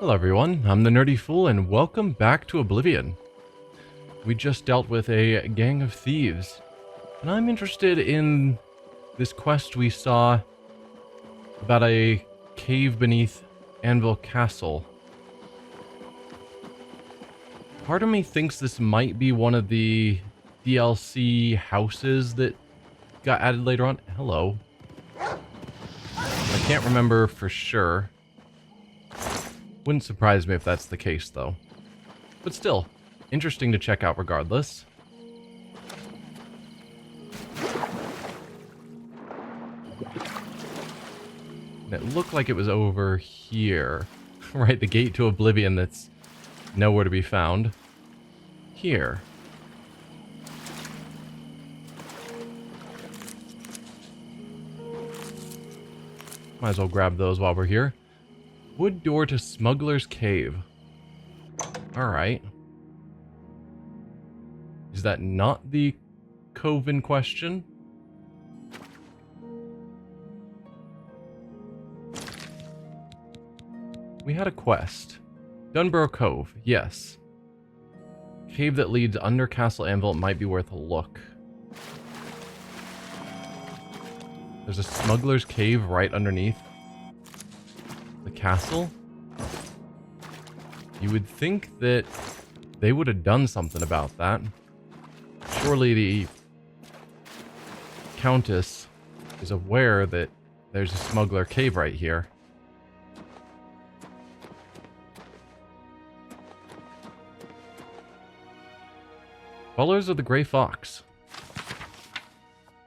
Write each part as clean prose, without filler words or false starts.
Hello everyone, I'm the Nerdy Fool and welcome back to Oblivion. We just dealt with a gang of thieves, and I'm interested in this quest we saw about a cave beneath Anvil Castle. Part of me thinks this might be one of the DLC houses that got added later on. Hello. I can't remember for sure. Wouldn't surprise me if that's the case, though. But still, interesting to check out regardless. And it looked like it was over here. Right, the gate to Oblivion that's nowhere to be found. Here. Might as well grab those while we're here. Wood door to Smuggler's Cave. Alright. Is that not the cove in question? We had a quest. Dunbarrow Cove, yes. Cave that leads under Castle Anvil might be worth a look. There's a Smuggler's Cave right underneath the castle. You would think that they would have done something about that. Surely the Countess is aware that there's a Smuggler Cave right here. Followers of the Grey Fox.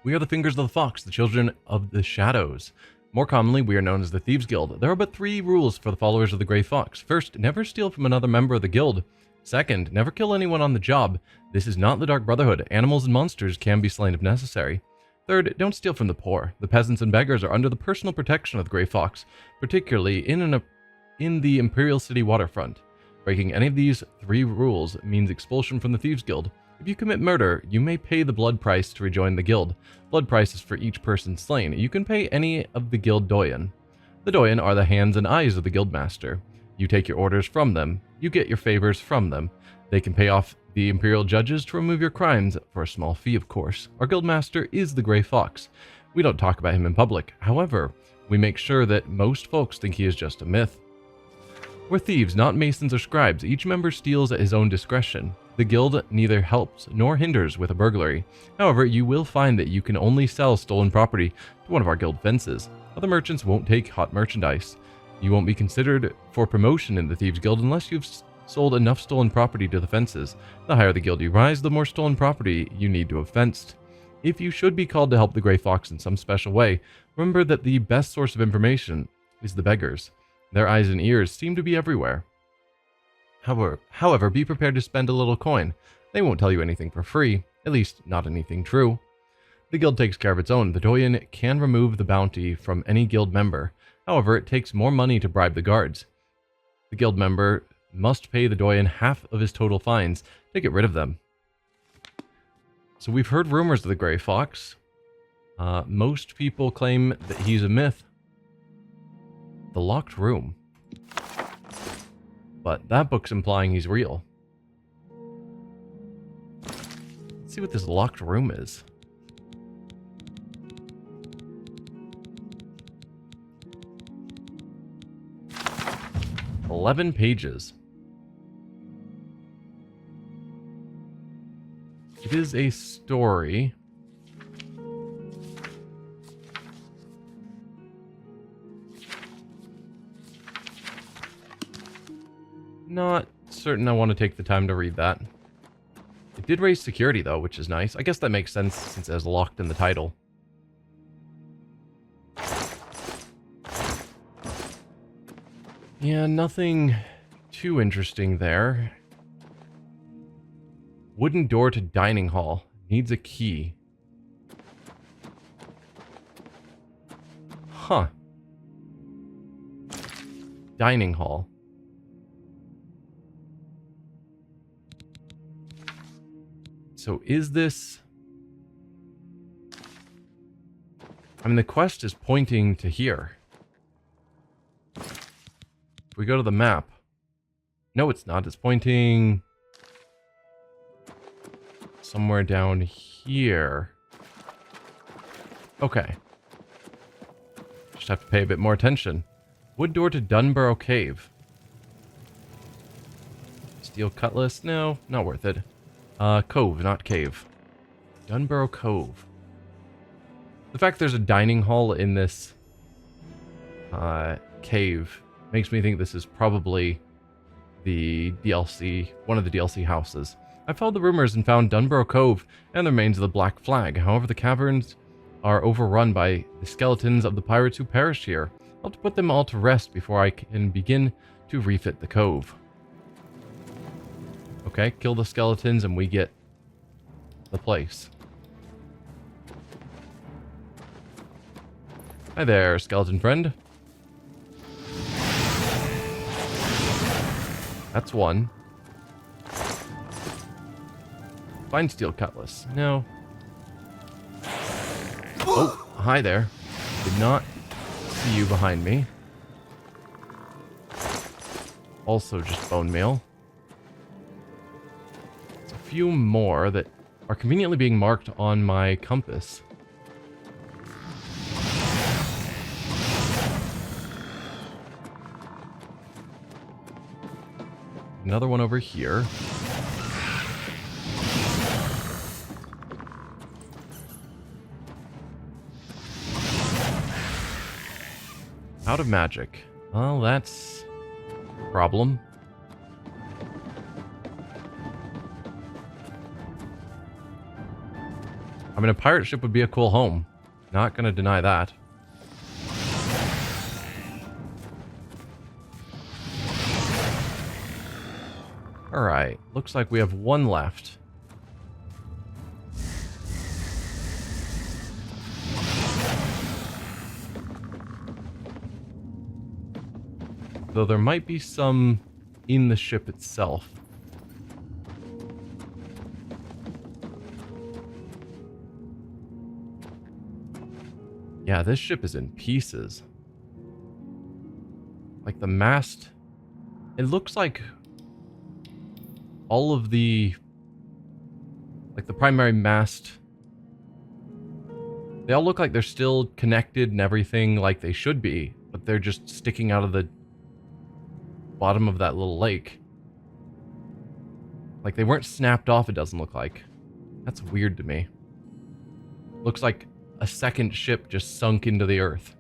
We are the Fingers of the Fox, the children of the shadows. More commonly, we are known as the Thieves Guild. There are but 3 rules for the followers of the Grey Fox. First, never steal from another member of the guild. Second, never kill anyone on the job. This is not the Dark Brotherhood. Animals and monsters can be slain if necessary. Third, don't steal from the poor. The peasants and beggars are under the personal protection of the Grey Fox, particularly in the Imperial City waterfront. Breaking any of these 3 rules means expulsion from the Thieves Guild. If you commit murder, you may pay the blood price to rejoin the guild. Blood price is for each person slain. You can pay any of the guild doyen. The doyen are the hands and eyes of the guildmaster. You take your orders from them. You get your favors from them. They can pay off the imperial judges to remove your crimes, for a small fee of course. Our guildmaster is the Grey Fox. We don't talk about him in public. However, we make sure that most folks think he is just a myth. We're thieves, not masons or scribes. Each member steals at his own discretion. The guild neither helps nor hinders with a burglary. However, you will find that you can only sell stolen property to one of our guild fences. Other merchants won't take hot merchandise. You won't be considered for promotion in the Thieves Guild unless you've sold enough stolen property to the fences. The higher the guild you rise, the more stolen property you need to have fenced. If you should be called to help the Grey Fox in some special way, remember that the best source of information is the beggars. Their eyes and ears seem to be everywhere. However, be prepared to spend a little coin. They won't tell you anything for free, at least not anything true. The guild takes care of its own. The doyen can remove the bounty from any guild member. However, it takes more money to bribe the guards. The guild member must pay the doyen half of his total fines to get rid of them. So we've heard rumors of the Grey Fox. Most people claim that he's a myth. The locked room. But that book's implying he's real. Let's see what this locked room is. "11 pages. It is a story. Not certain I want to take the time to read that. It did raise security though, which is nice. I guess that makes sense since it has locked in the title. Yeah, nothing too interesting there. Wooden door to dining hall. Needs a key. Huh. Dining hall. So is this... I mean, the quest is pointing to here. If we go to the map, No, it's not. It's pointing somewhere down here. Okay. Just have to pay a bit more attention. Wood door to Dunbarrow Cave. Steel cutlass? No, not worth it. Cove, not cave. Dunbarrow Cove. The fact there's a dining hall in this cave makes me think this is probably the DLC, one of the DLC houses. I followed the rumors and found Dunbarrow Cove and the remains of the Black Flag. However, the caverns are overrun by the skeletons of the pirates who perished here. I'll have to put them all to rest before I can begin to refit the cove. Okay, kill the skeletons and we get the place. Hi there, skeleton friend. That's one. Fine steel cutlass. No. Oh, hi there. Did not see you behind me. Also just bone meal. There's a few more that are conveniently being marked on my compass. Another one over here. Out of magic. Well, that's a problem. I mean, a pirate ship would be a cool home. Not gonna deny that. Alright, looks like we have one left. Though there might be some in the ship itself. Yeah, this ship is in pieces. Like the mast, it looks like all of the, like the primary mast, they all look like they're still connected and everything like they should be, but they're just sticking out of the bottom of that little lake. Like they weren't snapped off, it doesn't look like. That's weird to me. Looks like a second ship just sunk into the earth.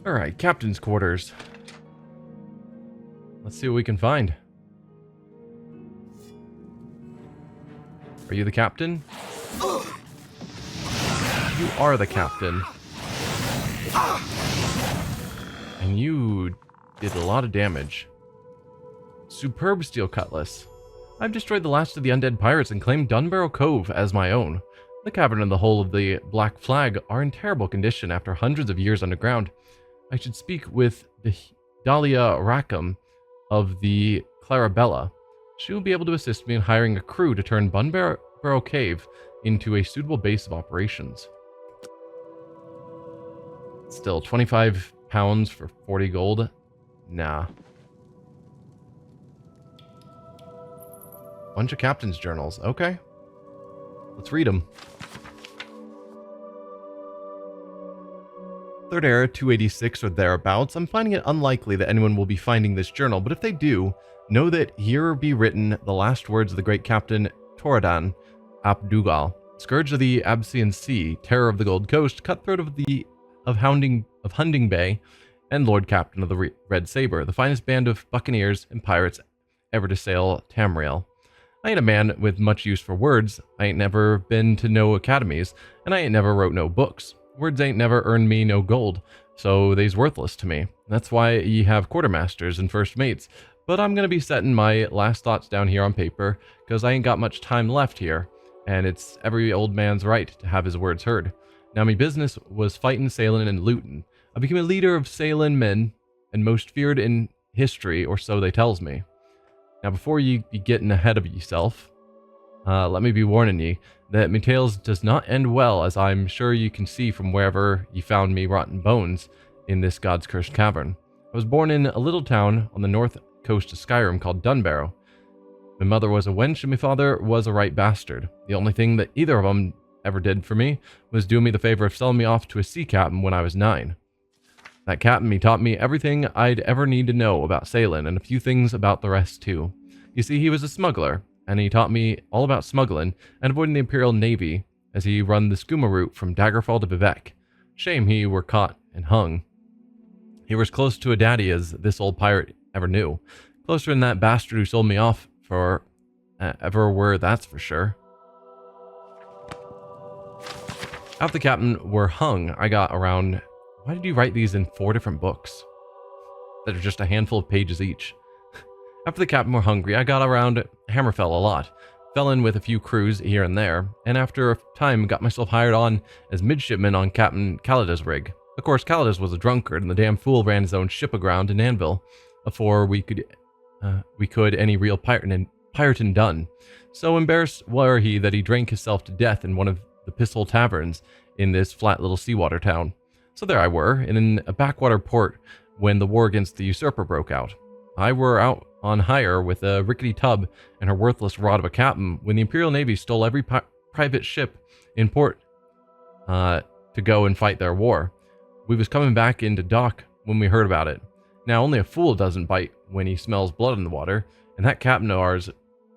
Alright, captain's quarters. Let's see what we can find. Are you the captain? You are the captain. And you did a lot of damage. Superb steel cutlass. I've destroyed the last of the undead pirates and claimed Dunbarrow Cove as my own. The cavern and the hull of the Black Flag are in terrible condition after hundreds of years underground. I should speak with Dahlia Rackham of the Clarabella. She will be able to assist me in hiring a crew to turn Dunbarrow Cave into a suitable base of operations. Still, 25 pounds for 40 gold? Nah. Bunch of captain's journals. Okay. Let's read them. Third era 286 or thereabouts. I'm finding it unlikely that anyone will be finding this journal, but if they do, know that here be written the last words of the great captain Toradan Abdugal, scourge of the Absian Sea, terror of the Gold Coast, cutthroat of Hunding Bay, and Lord Captain of the Red Saber, the finest band of buccaneers and pirates ever to sail Tamriel. I ain't a man with much use for words. I ain't never been to no academies, and I ain't never wrote no books. Words ain't never earned me no gold, so they's worthless to me. That's why ye have quartermasters and first mates. But I'm gonna be setting my last thoughts down here on paper, because I ain't got much time left here, and it's every old man's right to have his words heard. Now me business was fighting, sailing, and looting. I became a leader of sailing men, and most feared in history, or so they tells me. Now before you be getting ahead of yourself, Let me be warning ye that me tales does not end well, as I'm sure you can see from wherever ye found me rotten bones in this God's cursed cavern. I was born in a little town on the north coast of Skyrim called Dunbarrow. My mother was a wench and my father was a right bastard. The only thing that either of them ever did for me was do me the favor of selling me off to a sea captain when I was 9. That captain, he taught me everything I'd ever need to know about sailing, and a few things about the rest too. You see, he was a smuggler, and he taught me all about smuggling and avoiding the Imperial Navy as he run the skooma route from Daggerfall to Vivek. Shame he were caught and hung. He was close to a daddy as this old pirate ever knew. Closer than that bastard who sold me off for ever were, that's for sure. After the captain were hung, I got around... Why did you write these in 4 different books that are just a handful of pages each? After the captain were hungry, I got around Hammerfell a lot, fell in with a few crews here and there, and after a time got myself hired on as midshipman on Captain Kalada's rig. Of course, Kaladas was a drunkard, and the damn fool ran his own ship aground in Anvil before we could any real pirating done. So embarrassed were he that he drank himself to death in one of the pisshole taverns in this flat little seawater town. So there I were, in a backwater port when the war against the usurper broke out. I were out on hire with a rickety tub and her worthless rod of a captain when the Imperial Navy stole every private ship in port to go and fight their war. We was coming back into dock when we heard about it. Now, only a fool doesn't bite when he smells blood in the water, and that captain of ours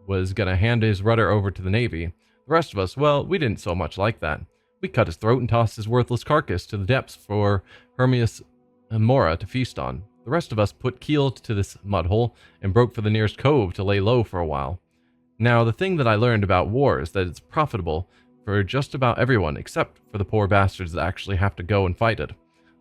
was going to hand his rudder over to the Navy. The rest of us, well, we didn't so much like that. We cut his throat and tossed his worthless carcass to the depths for Hermias Mora to feast on. The rest of us put keel to this mud hole and broke for the nearest cove to lay low for a while. Now, the thing that I learned about war is that it's profitable for just about everyone except for the poor bastards that actually have to go and fight it.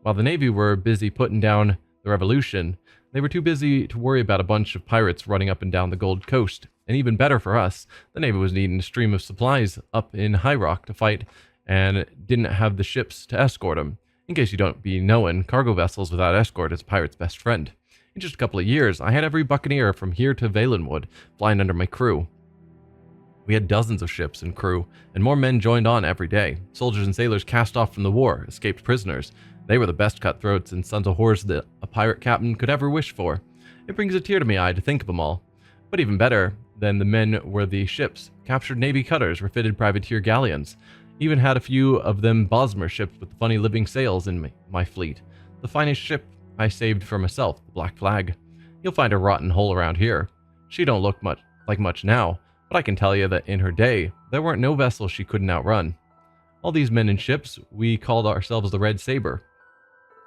While the Navy were busy putting down the revolution, they were too busy to worry about a bunch of pirates running up and down the Gold Coast. And even better for us, the Navy was needing a stream of supplies up in High Rock to fight and didn't have the ships to escort them. In case you don't be knowing, cargo vessels without escort is a pirate's best friend. In just a couple of years, I had every buccaneer from here to Valenwood flying under my crew. We had dozens of ships and crew, and more men joined on every day. Soldiers and sailors cast off from the war, escaped prisoners. They were the best cutthroats and sons of whores that a pirate captain could ever wish for. It brings a tear to my eye to think of them all. But even better than the men were the ships. Captured Navy cutters, refitted privateer galleons. Even had a few of them Bosmer ships with funny living sails in my fleet. The finest ship I saved for myself, the Black Flag. You'll find a rotten hole around here. She don't look much now, but I can tell you that in her day, there weren't no vessels she couldn't outrun. All these men and ships, we called ourselves the Red Saber.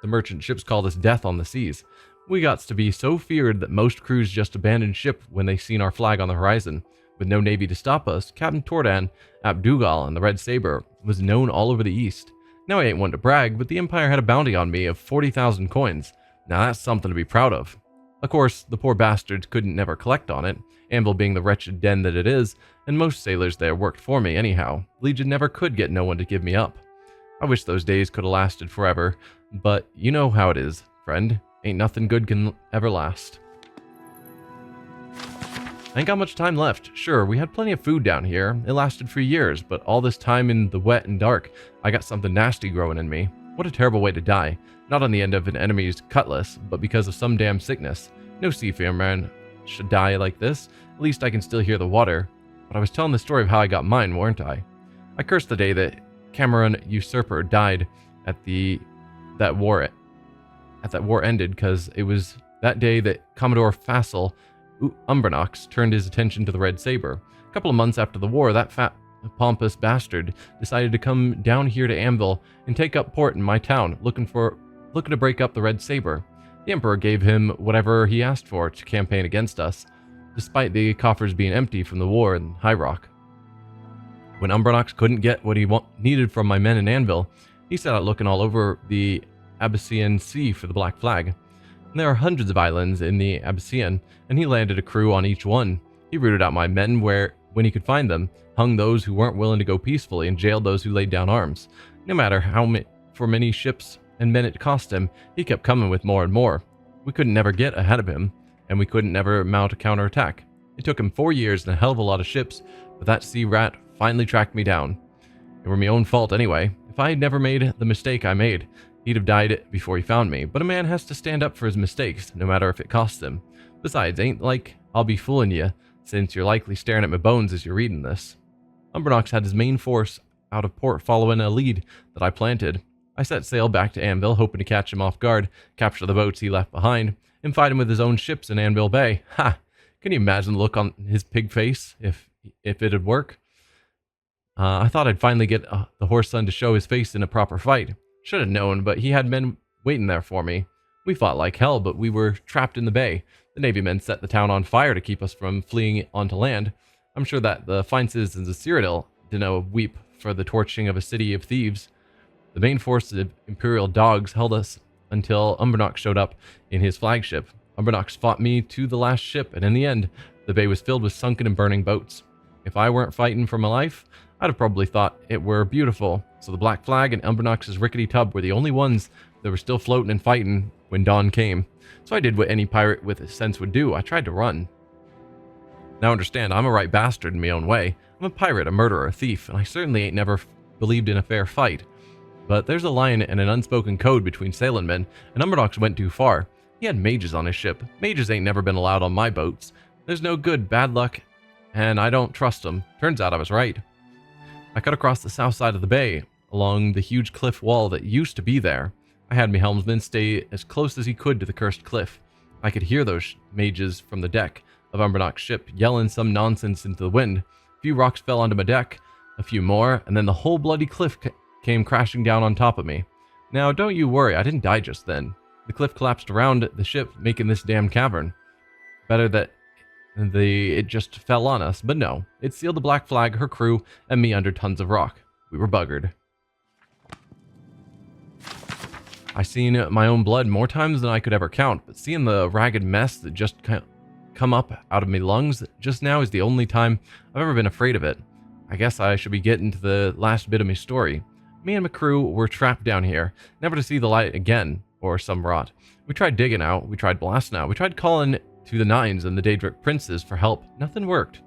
The merchant ships called us Death on the Seas. We got to be so feared that most crews just abandoned ship when they seen our flag on the horizon. With no navy to stop us, Captain Tordan Abdugal and the Red Saber was known all over the East. Now I ain't one to brag, but the Empire had a bounty on me of 40,000 coins. Now that's something to be proud of. Of course, the poor bastards couldn't never collect on it, Anvil being the wretched den that it is, and most sailors there worked for me anyhow. Legion never could get no one to give me up. I wish those days could have lasted forever, but you know how it is, friend. Ain't nothing good can ever last. I ain't got much time left. Sure, we had plenty of food down here. It lasted for years, but all this time in the wet and dark, I got something nasty growing in me. What a terrible way to die. Not on the end of an enemy's cutlass, but because of some damn sickness. No seafarer should die like this. At least I can still hear the water. But I was telling the story of how I got mine, weren't I? I cursed the day that Cameron Usurper died at that war ended, because it was that day that Commodore Fassel Umbernox turned his attention to the Red Saber. A couple of months after the war, that fat, pompous bastard decided to come down here to Anvil and take up port in my town, looking to break up the Red Saber. The Emperor gave him whatever he asked for to campaign against us, despite the coffers being empty from the war in High Rock. When Umbernox couldn't get what he needed from my men in Anvil, he set out looking all over the Abyssinian Sea for the Black Flag. There are hundreds of islands in the Abyssinian, and he landed a crew on each one. He rooted out my men when he could find them, hung those who weren't willing to go peacefully, and jailed those who laid down arms. No matter for many ships and men it cost him, he kept coming with more and more. We couldn't never get ahead of him, and we couldn't never mount a counterattack. It took him 4 years and a hell of a lot of ships, but that sea rat finally tracked me down. It were my own fault anyway. If I had never made the mistake I made, he'd have died before he found me. But a man has to stand up for his mistakes, no matter if it costs him. Besides, ain't like I'll be fooling you, since you're likely staring at my bones as you're reading this. Umbernox had his main force out of port following a lead that I planted. I set sail back to Anvil, hoping to catch him off guard, capture the boats he left behind, and fight him with his own ships in Anvil Bay. Ha! Can you imagine the look on his pig face if it'd work? I thought I'd finally get the horse son to show his face in a proper fight. Should have known, but he had men waiting there for me. We fought like hell, but we were trapped in the bay. The Navy men set the town on fire to keep us from fleeing onto land. I'm sure that the fine citizens of Cyrodiil didn't weep for the torching of a city of thieves. The main force of Imperial dogs held us until Umbernox showed up in his flagship. Umbernox fought me to the last ship, and in the end, the bay was filled with sunken and burning boats. If I weren't fighting for my life, I'd have probably thought it were beautiful. So the Black Flag and Umbernox's rickety tub were the only ones that were still floating and fighting when dawn came. So I did what any pirate with sense would do. I tried to run. Now understand, I'm a right bastard in my own way. I'm a pirate, a murderer, a thief, and I certainly ain't never believed in a fair fight. But there's a line and an unspoken code between sailing men, and Umbernox went too far. He had mages on his ship. Mages ain't never been allowed on my boats. There's no good, bad luck, and I don't trust them. Turns out I was right. I cut across the south side of the bay, along the huge cliff wall that used to be there. I had my helmsman stay as close as he could to the cursed cliff. I could hear those mages from the deck of Umbernox's ship yelling some nonsense into the wind. A few rocks fell onto my deck, a few more, and then the whole bloody cliff came crashing down on top of me. Now, don't you worry, I didn't die just then. The cliff collapsed around the ship, making this damn cavern. Better that it just fell on us, but no. It sealed the Black Flag, her crew, and me under tons of rock. We were buggered. I seen my own blood more times than I could ever count, but seeing the ragged mess that just come up out of me lungs just now is the only time I've ever been afraid of it. I guess I should be getting to the last bit of my story. Me and my crew were trapped down here, never to see the light again, or some rot. We tried digging out, we tried blasting out, we tried calling to the Nines and the Daedric princes for help. Nothing worked.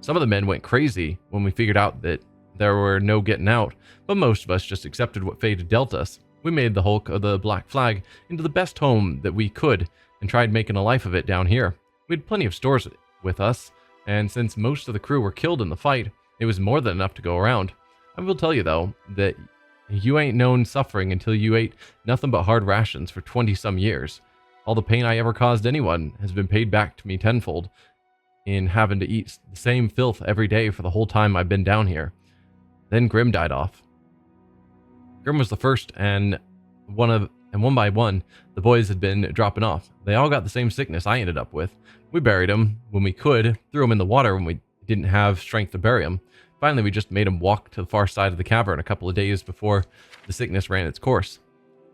Some of the men went crazy when we figured out that there were no getting out, but most of us just accepted what fate had dealt us. We made the hulk of the Black Flag into the best home that we could and tried making a life of it down here. We had plenty of stores with us, and since most of the crew were killed in the fight, it was more than enough to go around. I will tell you, though, that you ain't known suffering until you ate nothing but hard rations for 20-some years. All the pain I ever caused anyone has been paid back to me tenfold in having to eat the same filth every day for the whole time I've been down here. Then Grim died off. Grim was the first, and one by one, the boys had been dropping off. They all got the same sickness I ended up with. We buried him when we could, threw him in the water when we didn't have strength to bury him. Finally, we just made him walk to the far side of the cavern a couple of days before the sickness ran its course.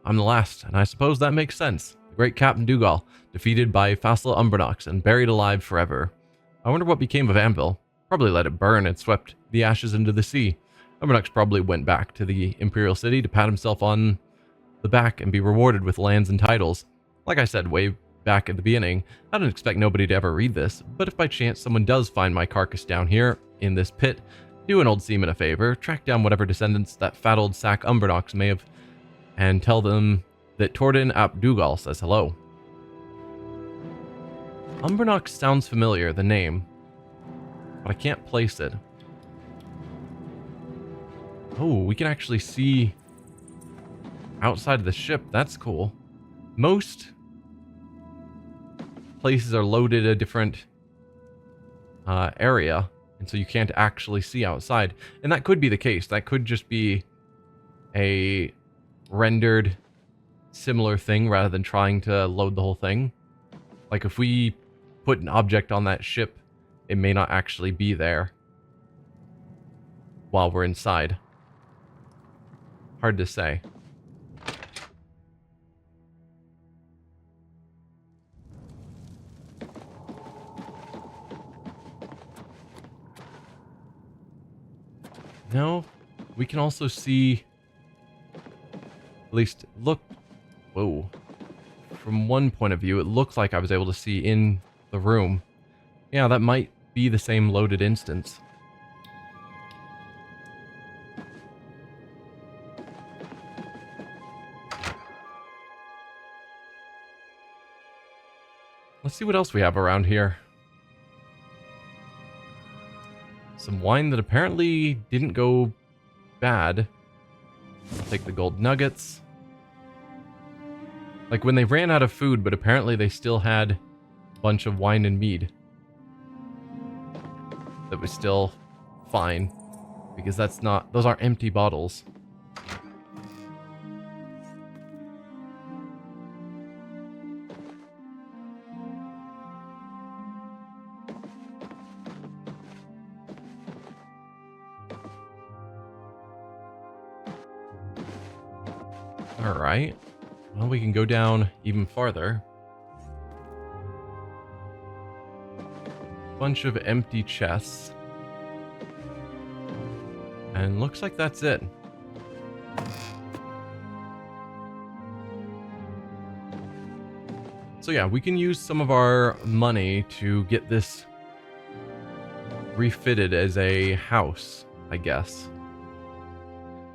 I'm the last, and I suppose that makes sense. The great Captain Dougal, defeated by Facile Umbernox and buried alive forever. I wonder what became of Anvil. Probably let it burn and swept the ashes into the sea. Umbernox probably went back to the Imperial City to pat himself on the back and be rewarded with lands and titles. Like I said way back at the beginning, I don't expect nobody to ever read this, but if by chance someone does find my carcass down here in this pit, do an old seaman a favor, track down whatever descendants that fat old sack Umbernox may have, and tell them that Tordin ap Dougal says hello. Umbernox sounds familiar, the name, but I can't place it. Oh, we can actually see outside of the ship. That's cool. Most places are loaded a different area, and so you can't actually see outside. And that could be the case. That could just be a rendered similar thing rather than trying to load the whole thing. Like if we put an object on that ship, it may not actually be there while we're inside. Hard to say. No, we can also see, at least look, whoa. From one point of view, it looked like I was able to see in the room. Yeah, that might be the same loaded instance. Let's see what else we have around here. Some wine that apparently didn't go bad. I'll take the gold nuggets. Like when they ran out of food, but apparently they still had a bunch of wine and mead. That was still fine. Because those aren't empty bottles. Alright. Well, we can go down even farther. Bunch of empty chests. And looks like that's it. So yeah, we can use some of our money to get this refitted as a house, I guess.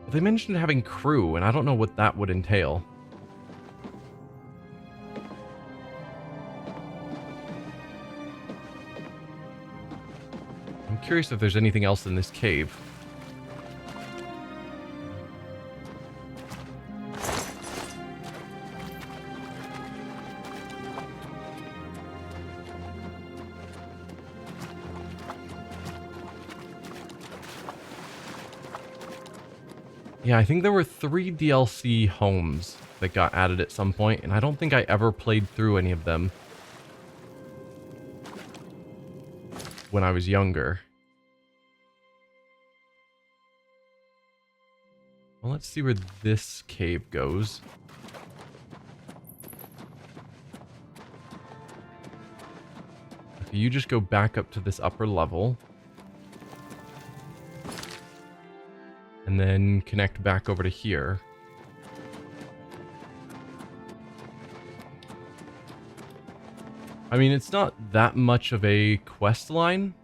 But they mentioned having crew, and I don't know what that would entail. I'm curious if there's anything else in this cave. Yeah, I think there were 3 DLC homes that got added at some point, and I don't think I ever played through any of them when I was younger. Well, let's see where this cave goes. Okay, you just go back up to this upper level. And then connect back over to here. I mean, it's not that much of a quest line.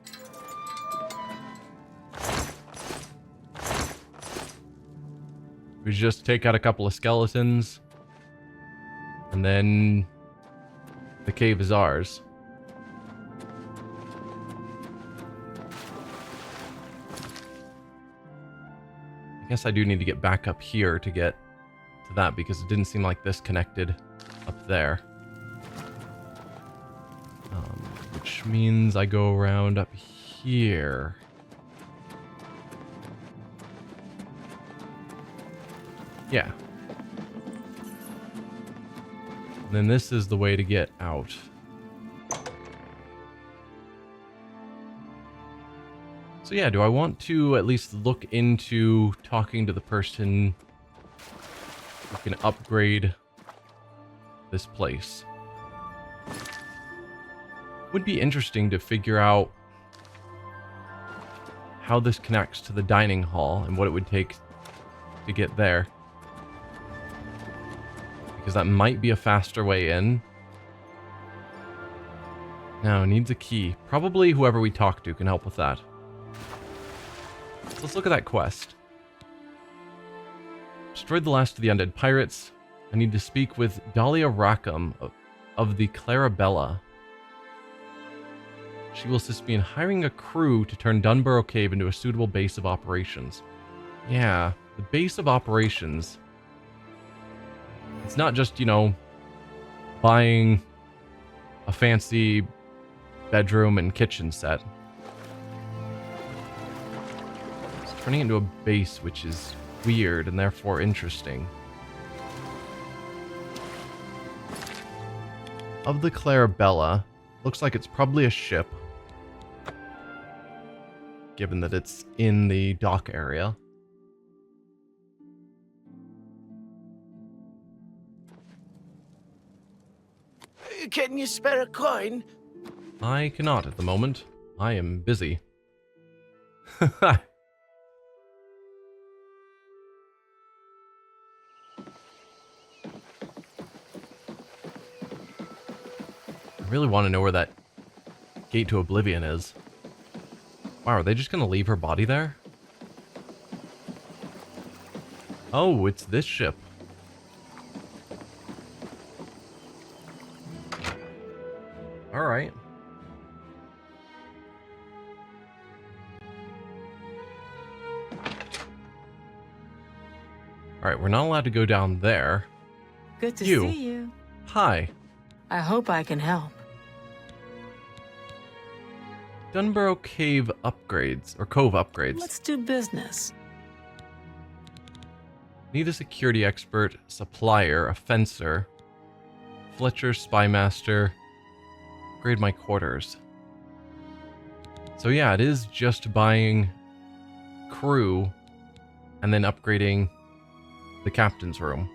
We just take out a couple of skeletons. And then the cave is ours. I guess I do need to get back up here to get to that because it didn't seem like this connected up there. Which means I go around up here. Yeah. And then this is the way to get out. So yeah, do I want to at least look into talking to the person who can upgrade this place? Would be interesting to figure out how this connects to the dining hall and what it would take to get there. Because that might be a faster way in. Now, needs a key. Probably whoever we talk to can help with that. Let's look at that quest. Destroyed the last of the undead pirates. I need to speak with Dahlia Rackham of the Clarabella. She will assist me in hiring a crew to turn Dunbarrow Cave into a suitable base of operations. Yeah, the base of operations. It's not just, you know, buying a fancy bedroom and kitchen set. Turning into a base, which is weird and therefore interesting. Of the Clarabella, looks like it's probably a ship, given that it's in the dock area. Can you spare a coin? I cannot at the moment. I am busy. I really want to know where that gate to Oblivion is. Wow, are they just gonna leave her body there? Oh, it's this ship. Alright. Alright, we're not allowed to go down there. Good to see you. Hi. I hope I can help. Dunbarrow Cave upgrades, or Cove upgrades. Let's do business. Need a security expert, supplier, a fencer, Fletcher, spymaster, upgrade my quarters. So yeah, it is just buying crew and then upgrading the captain's room.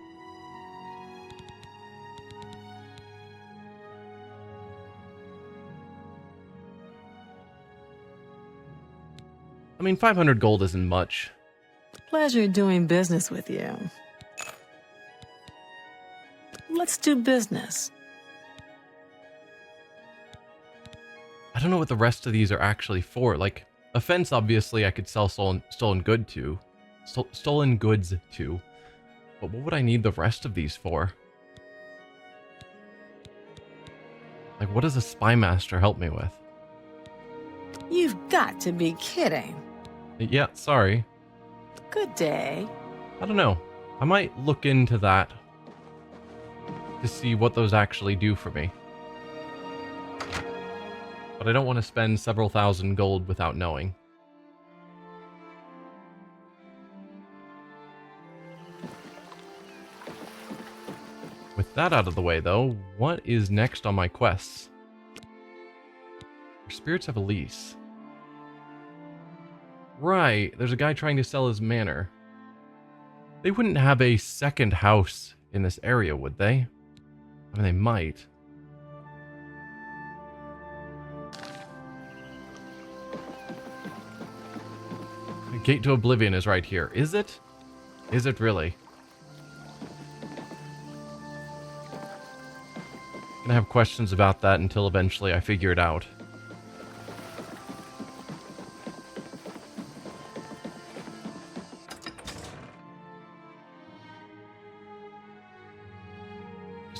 I mean, 500 gold isn't much. Pleasure doing business with you. Let's do business. I don't know what the rest of these are actually for. Like, a fence, obviously, I could sell stolen goods to. But what would I need the rest of these for? Like, what does a spymaster help me with? You've got to be kidding. Yeah, sorry. Good day. I don't know. I might look into that to see what those actually do for me. But I don't want to spend several thousand gold without knowing. With that out of the way, though, what is next on my quests? Your spirits have a lease. Right, there's a guy trying to sell his manor. They wouldn't have a second house in this area, would they? I mean, they might. The gate to Oblivion is right here. Is it? Is it really? I'm gonna have questions about that until eventually I figure it out.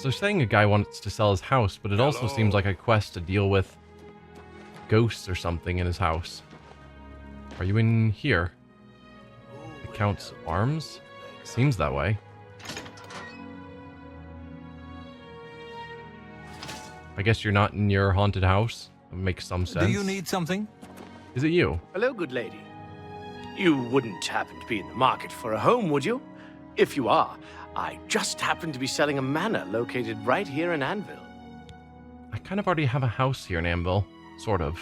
They're saying a guy wants to sell his house, but it also seems like a quest to deal with ghosts or something in his house. Are you in here? The Count's arms? Seems that way. I guess you're not in your haunted house. That makes some sense. Do you need something? Is it you? Hello, good lady. You wouldn't happen to be in the market for a home, would you? If you are, I just happen to be selling a manor located right here in Anvil. I kind of already have a house here in Anvil. Sort of.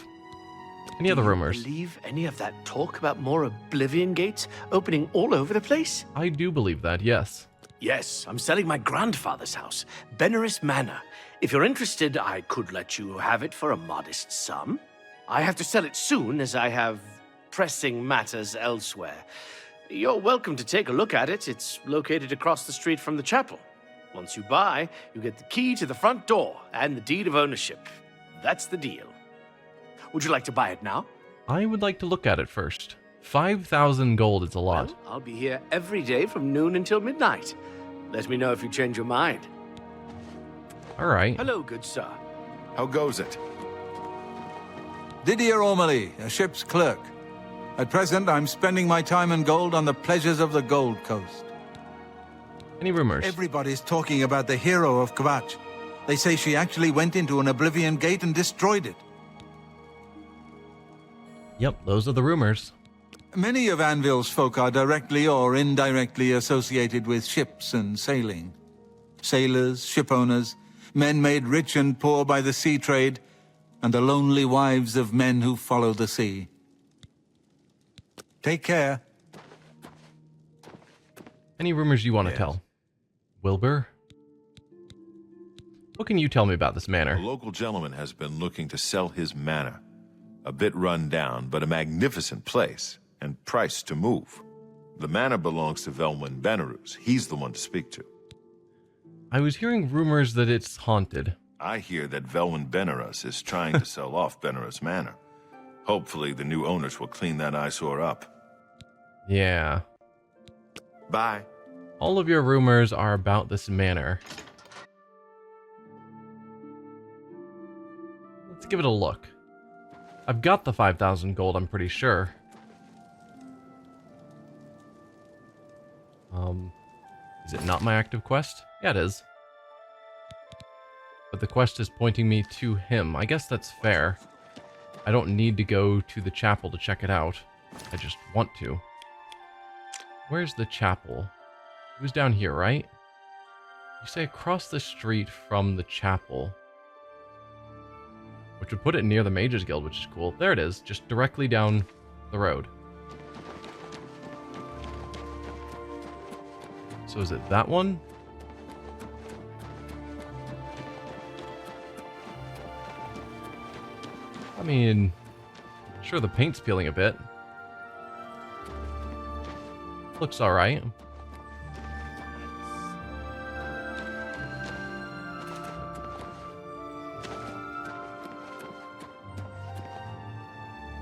Any other rumors? Do you believe any of that talk about more Oblivion gates opening all over the place? I do believe that, yes. Yes, I'm selling my grandfather's house, Benaris Manor. If you're interested, I could let you have it for a modest sum. I have to sell it soon, as I have pressing matters elsewhere. You're welcome to take a look at it. It's located across the street from the chapel. Once you buy, you get the key to the front door and the deed of ownership. That's the deal. Would you like to buy it now? I would like to look at it first. 5,000 gold is a lot. Well, I'll be here every day from noon until midnight. Let me know if you change your mind. All right. Hello, good sir. How goes it? Didier O'Malley, a ship's clerk. At present, I'm spending my time and gold on the pleasures of the Gold Coast. Any rumors? Everybody's talking about the hero of Kvatch. They say she actually went into an Oblivion gate and destroyed it. Yep, those are the rumors. Many of Anvil's folk are directly or indirectly associated with ships and sailing. Sailors, shipowners, men made rich and poor by the sea trade, and the lonely wives of men who follow the sea. Take care. Any rumors you want to tell? Wilbur? What can you tell me about this A manor? local gentleman has been looking to sell his manor. A bit run down, but a magnificent place, and priced to move. The manor belongs to Velwyn Benarouz. He's the one to speak to. I was hearing rumors that it's haunted. I hear that Velwyn Benarouz is trying to sell off Benarouz Manor. Hopefully the new owners will clean that eyesore up. Yeah. Bye. All of your rumors are about this manor. Let's give it a look. I've got the 5,000 gold, I'm pretty sure. Is it not my active quest? Yeah, it is. But the quest is pointing me to him. I guess that's fair. I don't need to go to the chapel to check it out. I just want to. Where's the chapel? It was down here, right? You say across the street from the chapel. Which would put it near the Mages Guild, which is cool. There it is, just directly down the road. So is it that one? I mean, sure, the paint's peeling a bit. Looks alright.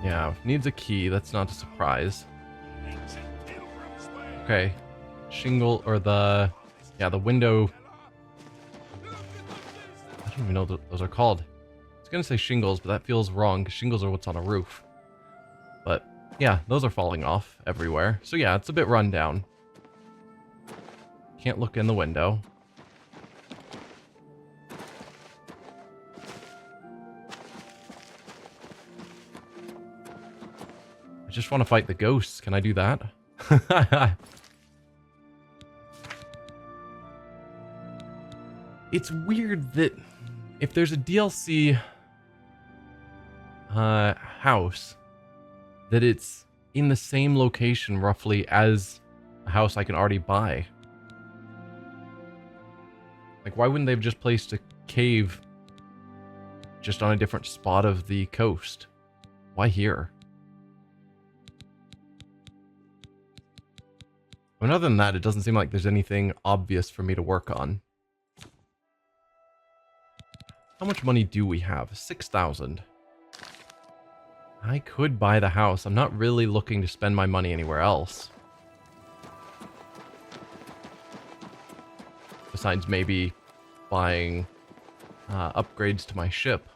Yeah, needs a key. That's not a surprise. Okay. Shingle, or the... Yeah, the window... I don't even know what those are called. I was gonna say shingles, but that feels wrong, because shingles are what's on a roof. But, yeah, those are falling off everywhere. So yeah, it's a bit run down. Can't look in the window. I just want to fight the ghosts. Can I do that? It's weird that if there's a DLC house, that it's in the same location roughly as a house I can already buy. Like, why wouldn't they have just placed a cave just on a different spot of the coast? Why here? I mean, other than that, it doesn't seem like there's anything obvious for me to work on. How much money do we have? 6,000. I could buy the house. I'm not really looking to spend my money anywhere else. Besides maybe buying upgrades to my ship.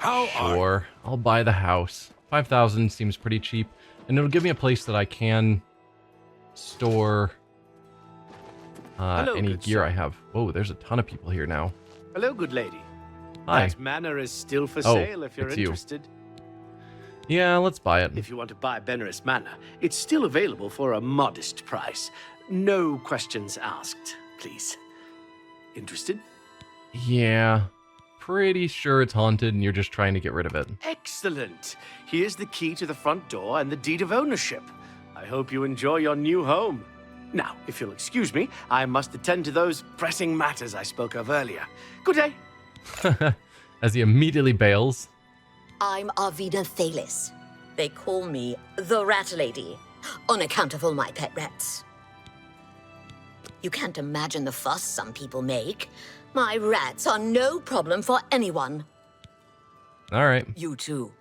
Sure, I'll buy the house. 5,000 seems pretty cheap, and it'll give me a place that I can store Hello, any good gear sir. I have. Whoa, there's a ton of people here now. Hello, good lady. Hi. That manor is still for Oh, sale if you're it's you. interested. Yeah, let's buy it. If you want to buy Beneris Manor, it's still available for a modest price. No questions asked, please. Interested? Yeah, pretty sure it's haunted and you're just trying to get rid of it. Excellent. Here's the key to the front door and the deed of ownership. I hope you enjoy your new home. Now, if you'll excuse me, I must attend to those pressing matters I spoke of earlier. Good day. As he immediately bails. I'm Arvida Thalis. They call me the Rat Lady, on account of all my pet rats. You can't imagine the fuss some people make. My rats are no problem for anyone. All right. You too.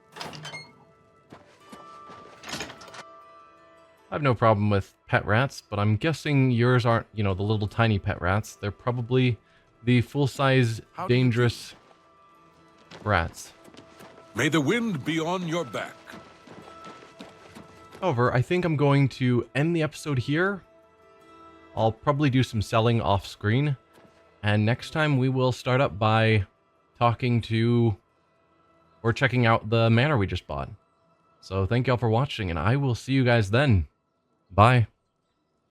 I have no problem with pet rats, but I'm guessing yours aren't, you know, the little tiny pet rats. They're probably the full-size, dangerous rats. May the wind be on your back. However, I think I'm going to end the episode here. I'll probably do some selling off screen. And next time we will start up by talking to or checking out the manor we just bought. So thank y'all for watching, and I will see you guys then. Bye.